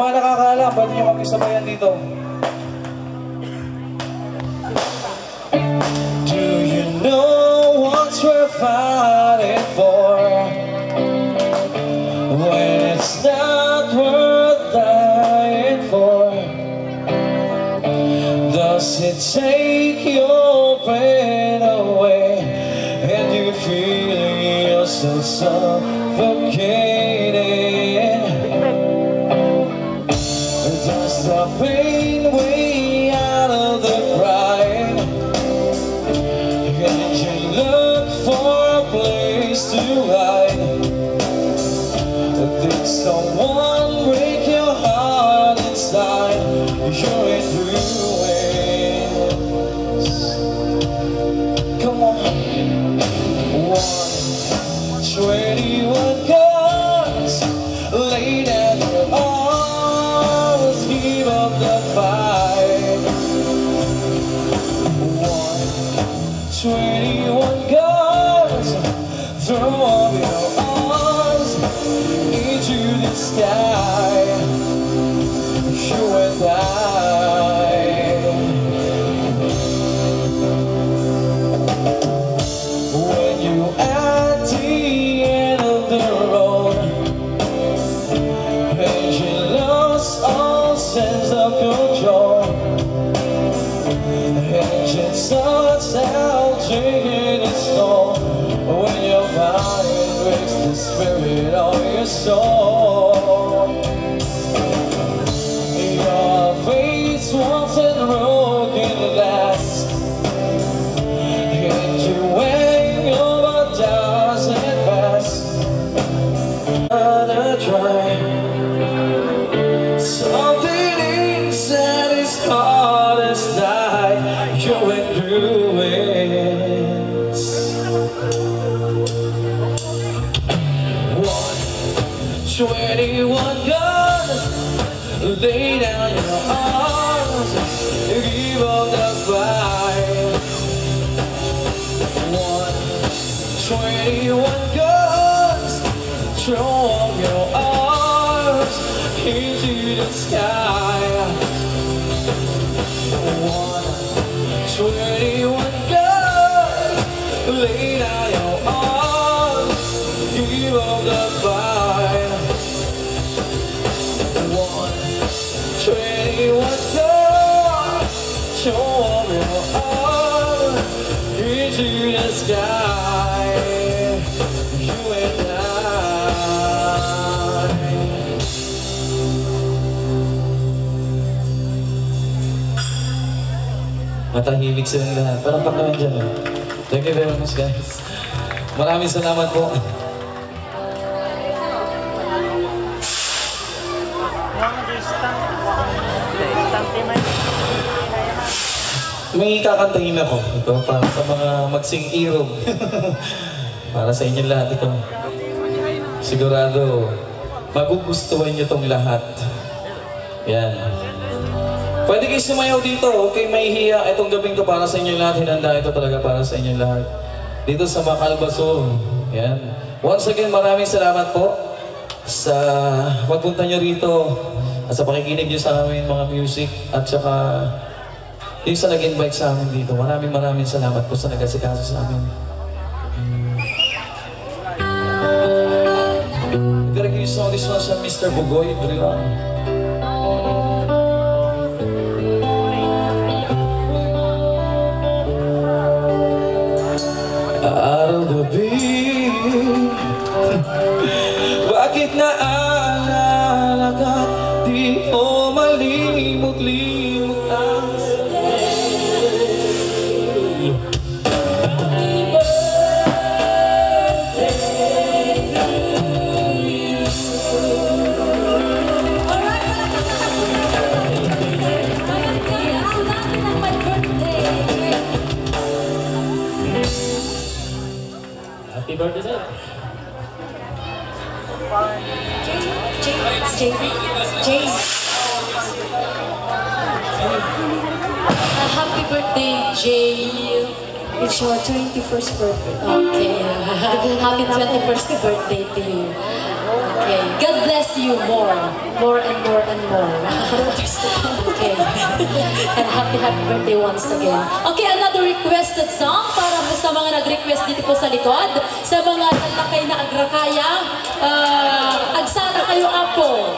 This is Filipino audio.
mga nakakaalam, pwede nyo kami sabayan dito. Do you know what we're fighting for? When it's not worth dying for, does it take your breath away and you feel yourself suffocating? Does the pain weigh out of the crying? And you look for a place to hide? Did someone break your heart inside? You're in ruins. Come on. 121 guns lay down your arms, give up the fight. 121 guns, throw up your arms into the sky. You and I. When you at the end of the road and you lost all sense of control, and you starts out taking its toll, when your body breaks the spirit of your soul, your face once in broken glass, and you hang over doesn't pass. Another try, something inside is hard as night. You're in ruins. 121 guns, lay down your arms, give up the fight. 121 guns, throw up your arms into the sky. 121 guns, lay down your arms, give up the fight. 121 guns, throw up your arms into the sky. You and I. Matahimik silang lahat. Parang pagkaman dyan. Thank you very much, guys. Maraming salamat po. May kakantahin ako. Ito para sa mga magsing irog. Para sa inyo lahat ito. Sigurado, magugustuhan nyo itong lahat. Yan. Pwede kayo sumayaw dito, okay, may hiya. Itong gabing to para sa inyo lahat, hinanda ito talaga para sa inyo lahat. Dito sa Macalbasul. Yan. Once again, maraming salamat po sa pagpunta nyo rito at sa pakikinig nyo sa amin mga music at saka yung sa nag-invite sa amin dito. Maraming salamat po sa nag-asikaso sa amin. I'm gonna give you some of this one sa Mr. Bugoy, Drilang. Araw-gabi, bakit naalala ka? Di ko malimot-limot ang happy birthday, James. Happy birthday, Jay. It's your 21st birthday. Okay. Happy 21st birthday to you. Okay. God bless you more. More and more and more. Okay. And happy birthday once again. Okay, another requested song para po sa mga nag-request dito po sa likod. Sa mga lalakay na agrakaya, agsala kayo apo.